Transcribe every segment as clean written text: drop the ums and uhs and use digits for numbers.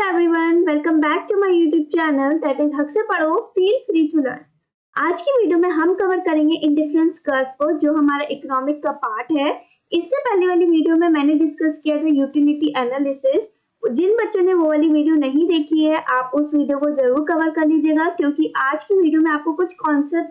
Everyone, welcome back to my YouTube channel that is हक से पढ़ो फील फ्री टू लर्न। आज की वीडियो में हम कवर करेंगे इंडिफरेंस कर्व को, जो हमारा इकोनॉमिक का पार्ट है। इससे पहले वाली वीडियो में मैंने डिस्कस किया था यूटिलिटी एनालिसिस। जिन बच्चों ने वो वाली वीडियो नहीं देखी है, आप उस वीडियो को जरूर कवर कर लीजिएगा, क्योंकि आज की वीडियो में आपको कुछ कॉन्सेप्ट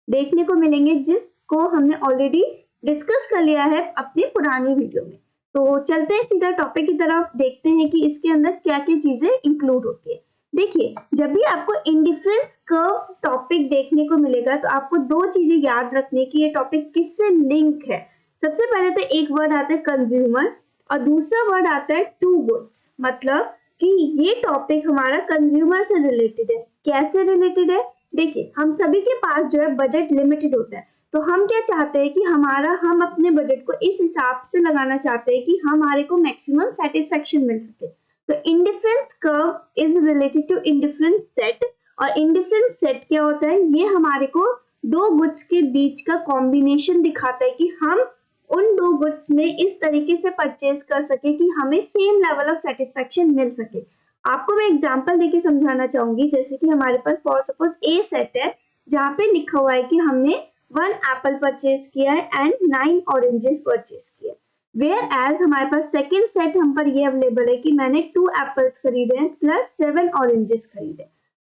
देखने को मिलेंगे जिसको हमने ऑलरेडी डिस्कस कर लिया है अपनी पुरानी वीडियो में। तो चलते हैं सीधा टॉपिक की तरफ, देखते हैं कि इसके अंदर क्या क्या चीजें इंक्लूड होती है। देखिए, जब भी आपको इंडिफरेंस कर्व टॉपिक देखने को मिलेगा तो आपको दो चीजें याद रखने की, ये टॉपिक किससे लिंक है। सबसे पहले तो एक वर्ड आता है कंज्यूमर और दूसरा वर्ड आता है टू गुड्स। मतलब कि ये टॉपिक हमारा कंज्यूमर से रिलेटेड है। कैसे रिलेटेड है? देखिए, हम सभी के पास जो है बजट लिमिटेड होता है, तो हम क्या चाहते हैं कि हम अपने बजट को इस हिसाब से लगाना चाहते हैं कि हमारे को मैक्सिमम सेटिस्फेक्शन मिल सके। तो indifference curve is related to indifference set. और इंडिफरेंस सेट क्या होता है? ये हमारे को दो गुड्स के बीच का कॉम्बिनेशन दिखाता है कि हम उन दो गुड्स में इस तरीके से परचेज कर सके कि हमें सेम लेवल ऑफ सेटिस्फेक्शन मिल सके। आपको मैं एग्जांपल देके समझाना चाहूंगी। जैसे कि हमारे पास फॉर सपोज ए सेट है, जहाँ पे लिखा हुआ है कि हमने 1 एप्पल परचेज किया है एंड 9 ऑरेंजेस परचेज किए। वेयर एज हमारे पास सेकंड सेट हम पर ये अवेलेबल है कि मैंने 2 एप्पल्स खरीदे हैं प्लस 7 ऑरेंजेस खरीदे।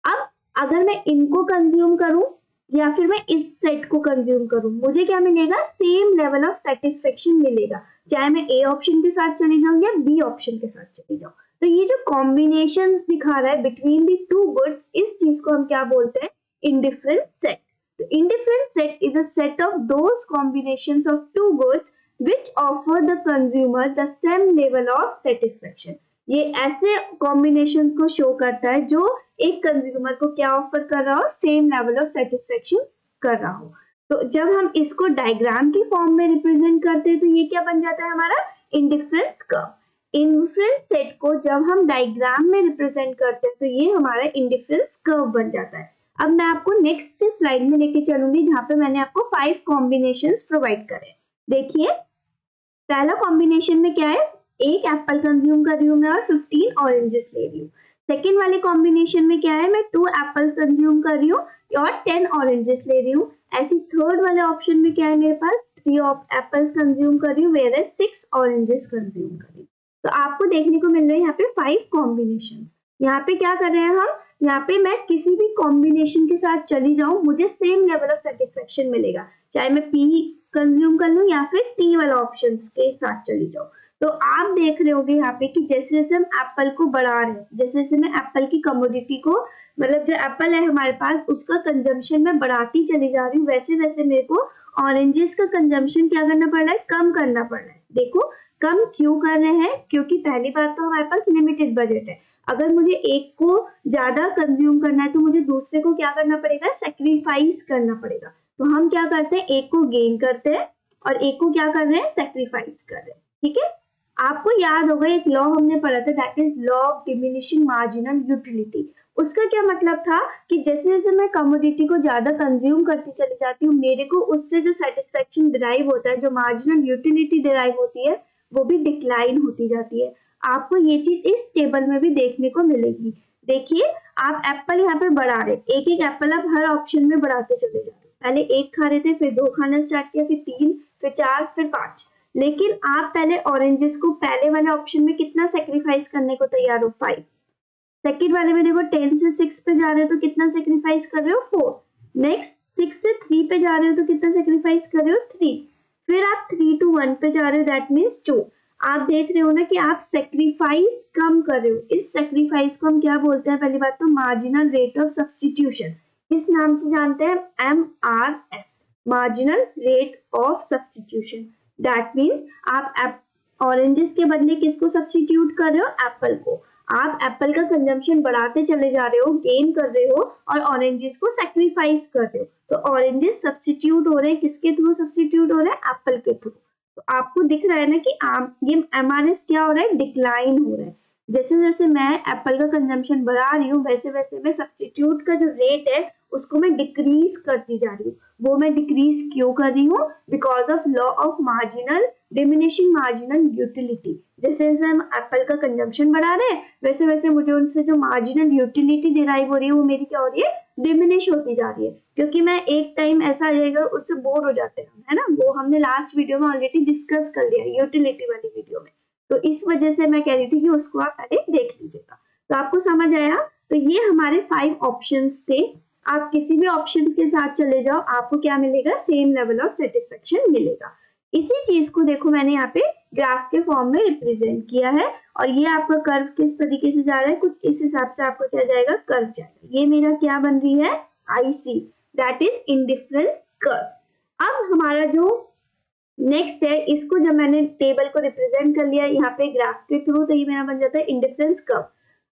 अब अगर मैं इनको कंज्यूम करूं या फिर मैं इस सेट को कंज्यूम करूं, मुझे क्या मिलेगा? सेम लेवल ऑफ सेटिस्फेक्शन मिलेगा, चाहे मैं ए ऑप्शन के साथ चली जाऊं या बी ऑप्शन के साथ चली जाऊं। तो ये जो कॉम्बिनेशंस दिखा रहा है बिटवीन दी टू गुड्स, इस चीज को हम क्या बोलते हैं? Indifference set. The indifference set is a set of those combinations of two goods which offer the consumer the same level of satisfaction. ये ऐसे कॉम्बिनेशन को शो करता है जो एक कंज्यूमर को क्या ऑफर कर रहा हो? सेम लेवल ऑफ सेटिस्फेक्शन कर रहा हो। तो जब हम इसको डायग्राम की फॉर्म में रिप्रेजेंट करते हैं तो ये क्या बन जाता है? हमारा इंडिफरेंस कर्व। इंडिफरेंस सेट को जब हम डायग्राम में रिप्रेजेंट करते हैं तो ये हमारा इंडिफरेंस कर्व बन जाता है। अब मैं आपको नेक्स्ट स्लाइड में लेके चलूंगी, जहां पे मैंने आपको 5 कॉम्बिनेशंस प्रोवाइड करे। देखिए, पहला कॉम्बिनेशन में क्या है? एक एप्पल कंज्यूम कर रही हूँ मैं और 15 ऑरेंजेस ले रही हूँ। सेकेंड वाले कॉम्बिनेशन में क्या है? मैं 2 एप्पल्स कंज्यूम कर रही हूँ और 10 ऑरेंजेस ले रही हूँ। ऐसी थर्ड वाले ऑप्शन में क्या है? मेरे पास 3 एप्पल्स कंज्यूम कर रही हूँ वेयर 6 ऑरेंजेस कंज्यूम कर रही हूँ। तो आपको देखने को मिल रहे हैं यहाँ पे 5 कॉम्बिनेशन। यहाँ पे क्या कर रहे हैं हम? यहाँ पे मैं किसी भी कॉम्बिनेशन के साथ चली जाऊं, मुझे सेम लेवल ऑफ सेटिस्फेक्शन मिलेगा, चाहे मैं पी कंज्यूम कर लूं या फिर टी वाला ऑप्शन के साथ चली जाऊं। तो आप देख रहे होंगे यहाँ पे कि जैसे जैसे हम एप्पल को बढ़ा रहे हैं, जैसे जैसे मैं एप्पल की कमोडिटी को, मतलब जो एप्पल है हमारे पास, उसका कंजम्पशन में बढ़ाती चली जा रही हूँ, वैसे वैसे मेरे को ऑरेंजेस का कंजम्पशन क्या करना पड़ रहा है? कम करना पड़ रहा है। देखो, कम क्यों कर रहे हैं? क्योंकि पहली बात तो हमारे पास लिमिटेड बजट है। अगर मुझे एक को ज्यादा कंज्यूम करना है तो मुझे दूसरे को क्या करना पड़ेगा? सैक्रिफाइस करना पड़ेगा। तो हम क्या करते हैं? एक को गेन करते हैं और एक को क्या कर रहे हैं? सैक्रिफाइस कर रहे हैं। ठीक है, आपको याद होगा एक लॉ हमने पढ़ा था, that is law of diminishing marginal utility. उसका क्या मतलब था कि जैसे जैसे मैं कमोडिटी को ज्यादा कंज्यूम करती चली जाती हूँ, मेरे को उससे जो सेटिस्फेक्शन डिराइव होता है, जो मार्जिनल यूटिलिटी डिराइव होती है, वो भी डिक्लाइन होती जाती है। आपको ये चीज इस टेबल में भी देखने को मिलेगी। देखिए, आप एप्पल यहाँ पे बढ़ा रहे, एक एक एप्पल आप हर ऑप्शन में बढ़ाते चले जा रहे। पहले एक खा रहे थे, फिर 2 खाना स्टार्ट किया, फिर 3, फिर 4, फिर 5। लेकिन आप पहले ऑरेंजेस को पहले वाले ऑप्शन में कितना सेक्रीफाइस करने को तैयार हो? 5। सेकेंड वाले में देखो 10 से 6 पे जा रहे हो तो कितना सेक्रीफाइस कर रहे हो? 4। नेक्स्ट 6 से 3 पे जा रहे हो तो कितना सेक्रीफाइस कर रहे हो? 3। फिर आप 3 to 1 पे जा रहे हो, दैट मीन्स 2। आप देख रहे हो ना कि आप सेक्रीफाइस कम कर रहे हो। इस सेक्रीफाइस को हम क्या बोलते हैं? पहली बात तो मार्जिनल रेट ऑफ सब्स्टिट्यूशन, इस नाम से जानते हैं, MRS, marginal rate of substitution. That means आप ऑरेंजेस के बदले किसको सब्स्टिट्यूट कर रहे हो? एप्पल को। आप एप्पल का कंजम्पशन बढ़ाते चले जा रहे हो, गेन कर रहे हो, और ऑरेंजेस को सैक्रिफाइस कर रहे हो। तो ऑरेंजेस सब्स्टिट्यूट हो रहे हैं, किसके थ्रू सब्स्टिट्यूट हो रहे हैं? एप्पल के थ्रू। तो आपको दिख रहा है ना कि ये MRS क्या हो रहा है? डिक्लाइन हो रहा है। जैसे जैसे मैं एप्पल का कंजम्पशन बढ़ा रही हूँ, वैसे वैसे मैं सब्स्टिट्यूट का जो रेट है उसको मैं डिक्रीज करती जा रही हूँ। वो मैं डिक्रीज क्यों कर रही हूँ? Because of law of marginal diminishing marginal utility. जैसे जैसे हम एप्पल का कंजम्पशन बढ़ा रहे हैं वैसे वैसे मुझे उनसे जो मार्जिनल यूटिलिटी डिराइव हो रही है वो मेरी क्या हो रही है, डिमिनिश होती जा रही है, क्योंकि मैं एक टाइम ऐसा आ जाएगा उससे बोर हो जाते हैं, है ना। वो हमने लास्ट वीडियो में ऑलरेडी डिस्कस कर लिया यूटिलिटी वाली वीडियो में, तो इस वजह से मैं कह रही थी कि उसको आप पहले देख लीजिएगा। तो आपको समझ आया। तो ये हमारे 5 ऑप्शंस थे। आप किसी भी ऑप्शन के साथ चले जाओ, आपको क्या मिलेगा, सेम लेवल ऑफ सेटिस्फेक्शन मिलेगा। इसी चीज को देखो मैंने यहाँ पे ग्राफ के फॉर्म में रिप्रेजेंट किया है, और ये आपका कर्व किस तरीके से जा रहा है, कुछ इस हिसाब से आपका क्या जाएगा, कर्व जाएगा। ये मेरा क्या बन रही है, IC, that is indifference curve. अब हमारा जो नेक्स्ट है, इसको जब मैंने टेबल को रिप्रेजेंट कर लिया यहाँ पे ग्राफ के थ्रू, तो ये मेरा बन जाता है इंडिफरेंस कर्व।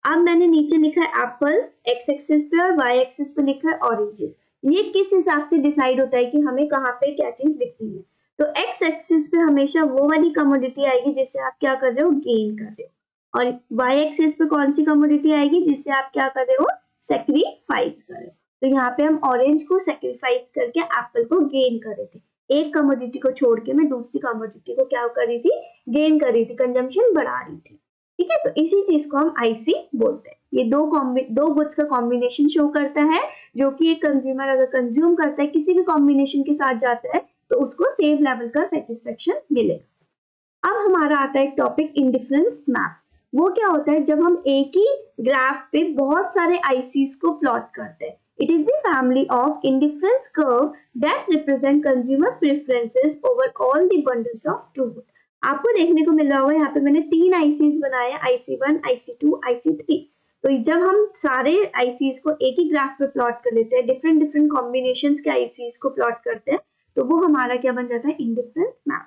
अब मैंने नीचे लिखा है एप्पल्स एक्स एक्सिस पे और वाई एक्सिस पे लिखा है ऑरेंजेस। ये किस हिसाब से डिसाइड होता है कि हमें कहाँ पे क्या चीज लिखनी है। तो एक्स एक्सिस पे हमेशा वो वाली कमोडिटी आएगी जिससे आप क्या कर रहे हो, गेन कर रहे हो, और वाई एक्सिस पे कौन सी कमोडिटी आएगी जिससे आप क्या कर रहे हो, सेक्रीफाइस कर रहे हो। तो यहाँ पे हम ऑरेंज को सेक्रीफाइस करके एप्पल को गेन कर रहे थे। एक कमोडिटी को छोड़ के मैं दूसरी कमोडिटी को क्या कर रही थी, गेन कर रही थी, कंजम्पशन बढ़ा रही थी। ठीक है, तो इसी चीज को हम IC बोलते हैं। ये दो गुड्स का कॉम्बिनेशन शो करता है, जो कि एक कंज्यूमर अगर कंज्यूम करता है किसी भी कॉम्बिनेशन के साथ जाता है तो उसको सेम लेवल का सेटिस्फेक्शन मिलेगा। अब हमारा आता है टॉपिक इंडिफरेंस मैप। वो क्या होता है, जब हम एक ही ग्राफ पे बहुत सारे ICs को प्लॉट करते हैं। It is the family of indifference curve that represent consumer preferences over all the bundles of truth. आपको देखने को मिल रहा होगा यहाँ पे मैंने 3 ICs बनाए, IC1, IC2, IC3। तो जब हम सारे ICs को एक ही ग्राफ पे प्लॉट कर लेते हैं, डिफरेंट डिफरेंट कॉम्बिनेशंस के ICs को प्लॉट करते हैं, तो वो हमारा क्या बन जाता है, इंडिफरेंस मैप।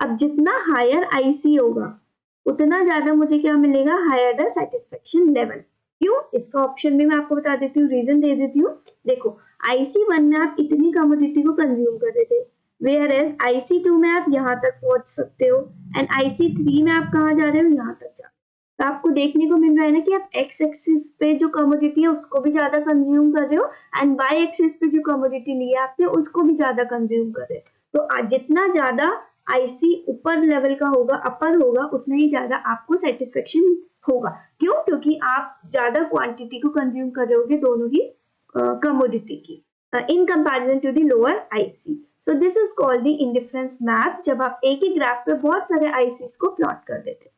अब जितना हायर IC होगा उतना ज्यादा मुझे क्या मिलेगा, हायर द सेटिस्फेक्शन लेवल। क्यों, इसका ऑप्शन भी मैं आपको बता देती हूँ, रीजन दे देती हूँ। देखो IC1 में आप इतनी कमोडिटी को कंज्यूम कर रहे थे, whereas IC2 में आप यहाँ तक पहुंच सकते हो, एंड IC3 में आप कहाँ जा रहे हो, यहाँ तक जा रहे हो। तो आपको देखने को मिल रहा है ना कि आप एक्स एक्सिस पे जो कमोडिटी है उसको भी ज्यादा कंज्यूम कर रहे हो, एंड वाई एक्सिस पे जो कमोडिटी ली है आपने उसको भी ज्यादा कंज्यूम कर रहे हो। तो जितना ज्यादा IC ऊपर लेवल का होगा, अपर होगा, उतना ही ज्यादा आपको सेटिस्फेक्शन होगा। क्यों, क्योंकि आप ज्यादा क्वांटिटी को कंज्यूम कर रहे होगे दोनों ही कमोडिटी की, in comparison to the lower IC. So this is called the indifference map, जब आप एक ही ग्राफ पे बहुत सारे ICs को प्लॉट कर देते हैं।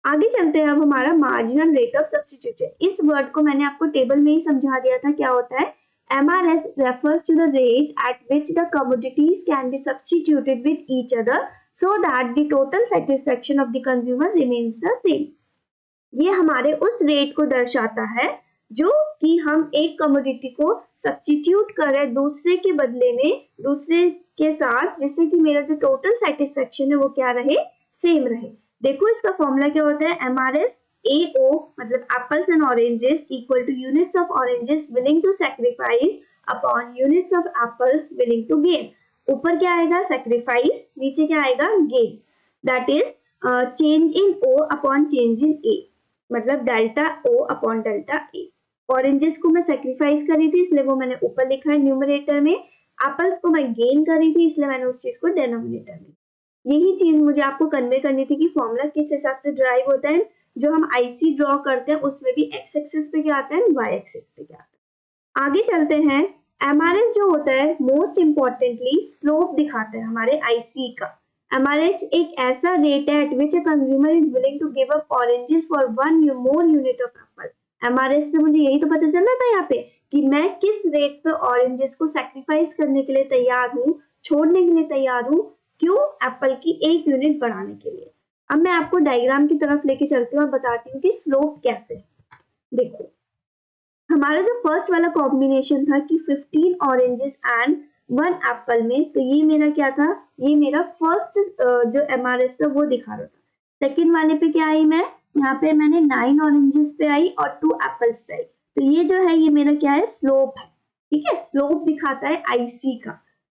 आगे चलते हैं। अब हमारा मार्जिनल रेट ऑफ सब्स्टिट्यूशन, इस वर्ड को मैंने आपको टेबल में ही समझा दिया था क्या होता है। MRS refers to the rate at which the commodities can be substituted with each other so that the total satisfaction of the consumer remains the same. ये हमारे उस रेट को दर्शाता है जो कि हम एक कमोडिटी को सब्स्टिट्यूट कर रहे हैं दूसरे के बदले में, दूसरे के साथ, जिससे कि मेरा जो टोटल सेटिस्फेक्शन है वो क्या रहे, सेम रहे। देखो इसका फॉर्मूला क्या होता है, MRS AO मतलब apples and oranges equal to units of oranges willing to sacrifice upon units of apples willing to gain. ऊपर क्या आएगा, सैक्रिफाइस, नीचे क्या आएगा, gain. That is change in O upon change in A, मतलब delta O upon delta A। Oranges को मैं sacrifice करी थी इसलिए वो मैंने ऊपर लिखा है न्यूमरेटर में, एप्पल्स को मैं गेन करी थी इसलिए मैंने उस चीज को डेनोमिनेटर में। यही चीज मुझे आपको कन्वे करनी थी कि फॉर्मूला किस हिसाब से ड्राइव होता है। जो हम IC ड्रॉ करते हैं उसमें भी एक्स एक्सिस पे क्या आता है, वाई एक्सिस पे क्या आता है। आगे चलते हैं। MRS जो होता है मोस्ट इंपॉर्टेंटली स्लोप दिखाता है हमारे IC का। MRS एक ऐसा रेट है at which a consumer is willing to give up oranges for 1 more unit of apple। MRS से मुझे यही तो पता चल रहा था यहाँ पे कि मैं किस रेट पे ऑरेंजेस को सैक्रिफाइस करने के लिए तैयार हूँ, छोड़ने के लिए तैयार हूँ। क्यों, एप्पल की 1 यूनिट बढ़ाने के लिए। अब मैं आपको डायग्राम की तरफ लेके चलती हूँ और बताती हूँ कि स्लोप कैसे है। देखो हमारा जो फर्स्ट वाला कॉम्बिनेशन था कि 15 ऑरेंजेस एंड 1 एप्पल में, तो ये मेरा क्या था, ये मेरा फर्स्ट जो MRS था वो दिखा रहा था। सेकेंड वाले पे क्या आई, मैं यहाँ पे मैंने 9 ऑरेंजेस पे आई और 2 एप्पल्स पे आई। तो ये जो है ये मेरा क्या है, स्लोप है। ठीक है, स्लोप दिखाता है IC का।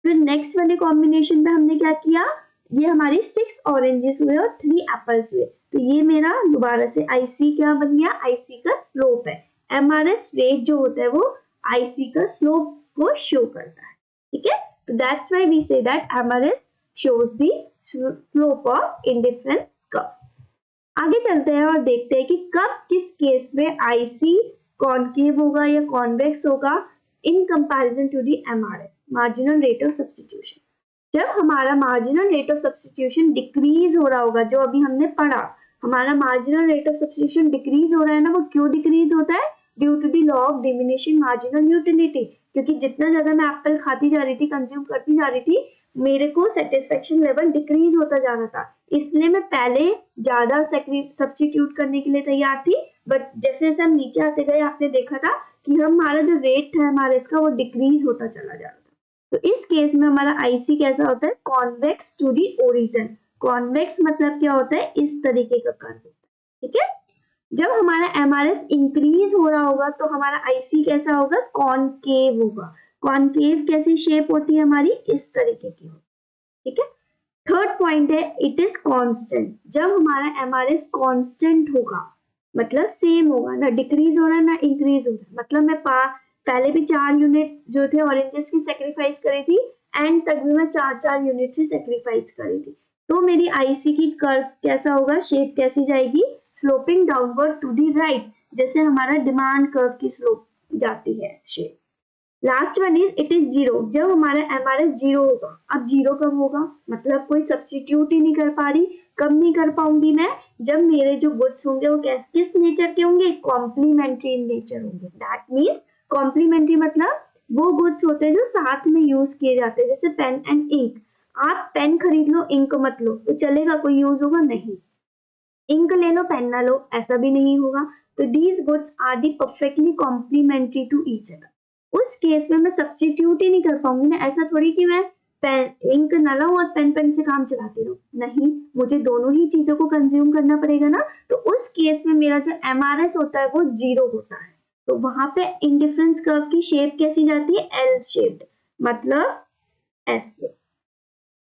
फिर नेक्स्ट वाले कॉम्बिनेशन पे हमने क्या किया, ये हमारे 6 ऑरेंजेस हुए और 3 एप्पल्स हुए। तो ये मेरा दोबारा से IC क्या बन गया, IC का स्लोप है। MRS रेट जो होता है वो IC का स्लोप को शो करता है। ठीक है, तो that's why we say that MRS shows the slope of indifference curve. आगे चलते हैं और देखते हैं कि कब किस केस में आईसी कॉनकेव होगा या कॉन्वेक्स होगा in comparison to the MRS, marginal rate of substitution. जब हमारा marginal rate of substitution decrease हो रहा होगा, जो अभी हमने पढ़ा, हमारा marginal rate of substitution decrease हो रहा है ना, वो क्यों डिक्रीज होता है? Due to the law of diminishing marginal utility. क्योंकि जितना ज्यादा मैं एप्पल खाती जा रही थी, कंज्यूम करती जा रही थी, मेरे को सेटिस्फेक्शन लेवल डिक्रीज होता जा रहा था। इसलिए मैं पहले ज्यादा सब्स्टिट्यूट करने के लिए तैयार थी, बट जैसे जैसे हम नीचे आते गए आपने देखा था कि हमारा जो रेट था हमारे इसका, वो डिक्रीज होता चला जा रहा था। तो इस केस में हमारा आईसी कैसा होता है? Convex to the origin. Convex मतलब क्या होता है? इस तरीके का कर्व होता है, ठीक है। जब हमारा एमआरएस इंक्रीज हो रहा होगा तो हमारा आईसी कैसा होगा? कॉनकेव होगा। कॉनकेव कैसी शेप होती है हमारी? इस तरीके की होती है, ठीक है। थर्ड पॉइंट है, इट इज कांस्टेंट। जब हमारा एमआरएस कांस्टेंट होगा, मतलब सेम होगा, ना डिक्रीज हो रहा है ना इंक्रीज हो रहा है, मतलब मैं पहले भी 4 यूनिट जो थे ऑरेंजेस की सेक्रीफाइस करी थी, एंड तक भी मैं 4 यूनिट से सेक्रीफाइस करी थी, तो मेरी आईसी की कर्व कैसा होगा? शेप कैसी जाएगी? Sloping downward to the right, जैसे हमारा डिमांड कर्व की स्लोप जाती है shape. Last one is it is zero. जब हमारा एमआरएस जीरो होगा, अब जीरो कब होगा? मतलब कोई सब्स्टिट्यूट ही नहीं कर पा रही। कब नहीं कर पाऊंगी मैं? जब मेरे जो गुड्स होंगे वो किस नेचर के होंगे? कॉम्प्लीमेंट्री इन नेचर होंगे। दैट मीन्स कॉम्प्लीमेंट्री मतलब वो गुड्स होते हैं जो साथ में यूज किए जाते हैं, जैसे पेन एंड इंक। आप पेन खरीद लो, इंक मत लो, तो चलेगा? कोई यूज होगा? नहीं। इंक ले लो, पेन ना लो, ऐसा भी नहीं होगा। तो these goods are the perfectly complementary to each other. उस केस में मैं सब्स्टिट्यूट ही नहीं कर पाऊंगी ना। ऐसा थोड़ी कि मैं पेन इंक ना लाऊं और पेन से काम चलाती रहूं, नहीं, मुझे दोनों ही चीजों को कंज्यूम करना पड़ेगा ना। तो उस केस में मेरा जो एमआरएस होता है वो जीरो होता है। तो वहां पे इंडिफरेंस कर्व की शेप कैसी जाती है? एल शेप्ड, मतलब ऐसे,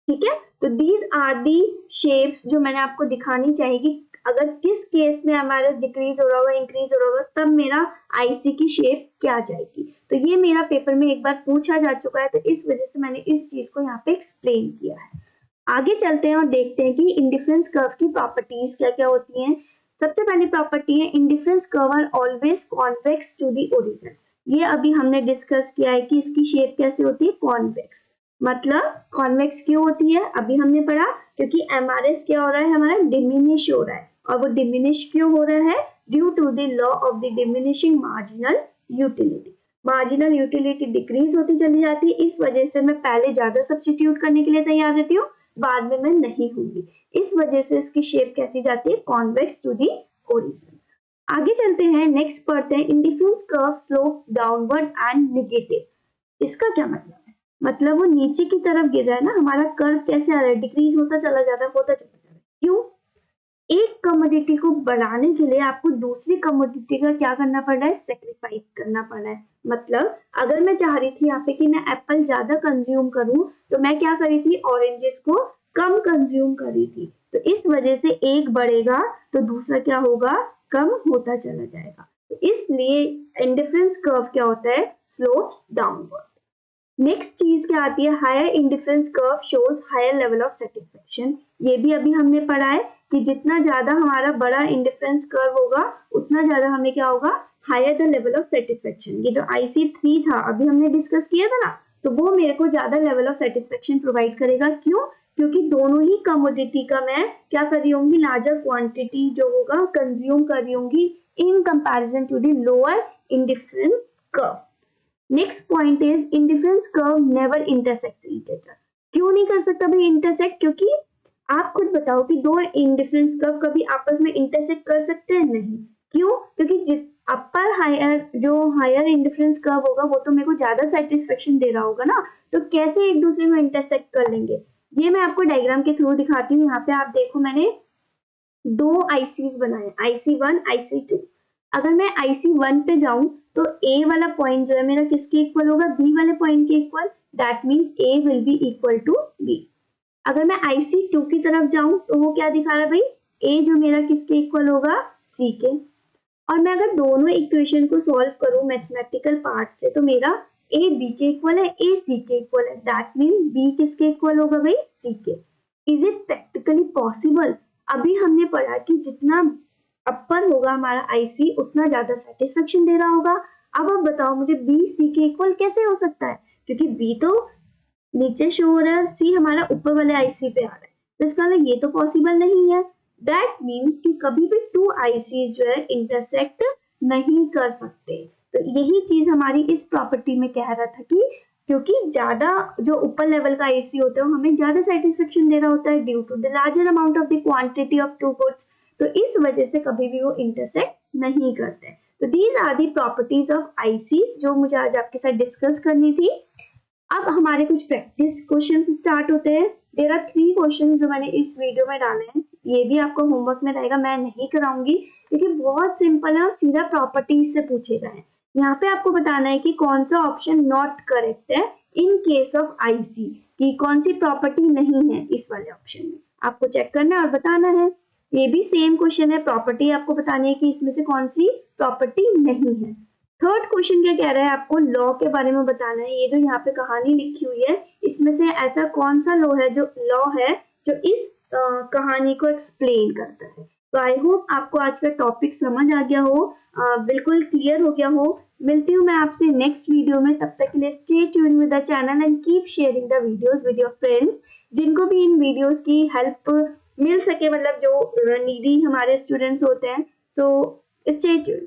ठीक है। तो दीज आर दी शेप्स जो मैंने आपको दिखानी चाहिए। अगर किस केस में हमारा डिक्रीज हो रहा होगा, इंक्रीज हो रहा होगा, तब मेरा आईसी की शेप क्या जाएगी। तो ये मेरा पेपर में एक बार पूछा जा चुका है, तो इस वजह से मैंने इस चीज को यहाँ पे एक्सप्लेन किया है। आगे चलते हैं और देखते हैं कि इंडिफरेंस कर्व की प्रॉपर्टीज क्या क्या होती हैं। सबसे पहली प्रॉपर्टी है, indifference curve are always convex to the origin. ये अभी हमने डिस्कस किया है कि इसकी शेप कैसे होती है? कॉन्वेक्स। मतलब कॉन्वेक्स क्यों होती है? अभी हमने पढ़ा, क्योंकि एमआरएस क्या हो रहा है? हमारा डिमिनिश हो रहा है। और वो डिमिनिश क्यों हो रहा है? Due to the law of the diminishing marginal utility. Marginal utility decrease होती चली जाती है, इस वजह से मैं पहले ज्यादा सब्स्टिट्यूट करने के लिए तैयार रहती हूँ, बाद में मैं नहीं होंगी। इस वजह से इसकी शेप कैसी जाती है? Convex to the origin. आगे चलते हैं, नेक्स्ट पढ़ते हैं, indifference curve slope downward and negative. इसका क्या मतलब है? मतलब वो नीचे की तरफ गिर रहा है ना, हमारा कर्व कैसे आ रहा है? डिक्रीज होता चला जाता है, होता चला जा रहा है। क्यों? एक कमोडिटी को बढ़ाने के लिए आपको दूसरी कमोडिटी का क्या करना पड़ रहा है? सेक्रीफाइस करना पड़ रहा है। मतलब अगर मैं चाह रही थी यहाँ पे कि मैं एप्पल ज्यादा कंज्यूम करूं, तो मैं क्या करी थी? ऑरेंजेस को कम कंज्यूम करी थी। तो इस वजह से एक बढ़ेगा तो दूसरा क्या होगा? कम होता चला जाएगा। तो इसलिए इंडिफरेंस कर्व क्या होता है? Slopes downward. नेक्स्ट चीज क्या आती है? Higher indifference curve shows higher level of satisfaction. ये भी अभी हमने पढ़ा है कि जितना ज्यादा हमारा बड़ा इंडिफरेंस कर्व होगा, उतना ज्यादा हमें क्या होगा? Higher the level of satisfaction. ये जो IC3 था अभी हमने डिस्कस किया था ना, तो वो मेरे को ज्यादा लेवल ऑफ सेटिस्फेक्शन प्रोवाइड करेगा। क्यों? क्योंकि दोनों ही कमोडिटी का मैं क्या कर रही होंगी? लार्जर क्वांटिटी जो होगा कंज्यूम कर रही होंगी in comparison to the lower indifference curve. Next point is indifference curve never intersect each other. क्यों नहीं कर सकता भाई इंटरसेक्ट? क्योंकि आप खुद बताओ कि दो इंडिफरेंस कर्व कभी आपस में इंटरसेक्ट कर सकते हैं? नहीं। क्यों? क्योंकि अपर हायर जो हायर इंडिफरेंस कर्व होगा वो तो मेरे को ज्यादा सेटिस्फेक्शन दे रहा होगा ना, तो कैसे एक दूसरे में इंटरसेक्ट कर लेंगे? ये मैं आपको डायग्राम के थ्रू दिखाती हूँ। यहाँ पे आप देखो, मैंने दो ICs बनाए, IC1 IC2। अगर मैं IC1 पे जाऊं तो A वाला पॉइंट जो है मेरा किसके इक्वल होगा? B वाले पॉइंट के इक्वल। That means A will be equal to B। अगर मैं IC2 की तरफ जाऊं तो वो क्या दिखा रहा है भाई? A जो मेरा किसके इक्वल होगा? C के। और मैं अगर दोनों इक्वेशन को सॉल्व करूं मैथमेटिकल पार्ट से, तो मेरा A B के इक्वल है, A C के इक्वल है। दैट मीन्स B किसके इक्वल होगा भाई? C के। Is it practically possible? अभी हमने पढ़ा कि जितना अपर होगा हमारा आईसी उतना ज्यादा सेटिस्फेक्शन दे रहा होगा। अब आप बताओ मुझे बी सी के इक्वल कैसे हो सकता है, क्योंकि बी तो नीचे शो हो रहा है, सी हमारा ऊपर वाले आईसी पे आ रहा है, तो इसका मतलब ये तो पॉसिबल नहीं है। दैट मीन्स कि कभी भी टू आईसी जो है इंटरसेक्ट नहीं कर सकते। तो यही चीज हमारी इस प्रॉपर्टी में कह रहा था कि क्योंकि ज्यादा जो ऊपर लेवल का आईसी होता है हमें ज्यादा सेटिस्फेक्शन दे रहा होता है due to the larger amount of the quantity of two goods, तो इस वजह से कभी भी वो इंटरसेक्ट नहीं करते। तो these are the properties of ICs जो मुझे आज आपके साथ डिस्कस करनी थी। अब हमारे कुछ प्रैक्टिस क्वेश्चंस स्टार्ट होते हैं। देयर आर 3 क्वेश्चन जो मैंने इस वीडियो में डाले हैं, ये भी आपको होमवर्क में रहेगा, मैं नहीं कराऊंगी क्योंकि बहुत सिंपल है और सीधा प्रॉपर्टीज से पूछे गए हैं। यहाँ पे आपको बताना है कि कौन सा ऑप्शन नॉट करेक्ट है इन केस ऑफ आईसी, कि कौन सी प्रॉपर्टी नहीं है इस वाले ऑप्शन में, आपको चेक करना है और बताना है। ये भी सेम क्वेश्चन है, प्रॉपर्टी आपको बतानी है कि इसमें से कौन सी प्रॉपर्टी नहीं है। थर्ड क्वेश्चन क्या कह रहा है, आपको लॉ के बारे में बताना है। ये जो यहाँ पे कहानी लिखी हुई है इसमें से ऐसा कौन सा लॉ है जो इस कहानी को एक्सप्लेन करता है। तो आई होप आपको आज का टॉपिक समझ आ गया हो, बिल्कुल क्लियर हो गया हो। मिलती हूँ मैं आपसे नेक्स्ट वीडियो में, तब तक के लिए stay tune with the channel and keep sharing the videos with your friends जिनको भी इन वीडियोस की हेल्प मिल सके, मतलब जो नीडी हमारे स्टूडेंट्स होते हैं। So stay tune.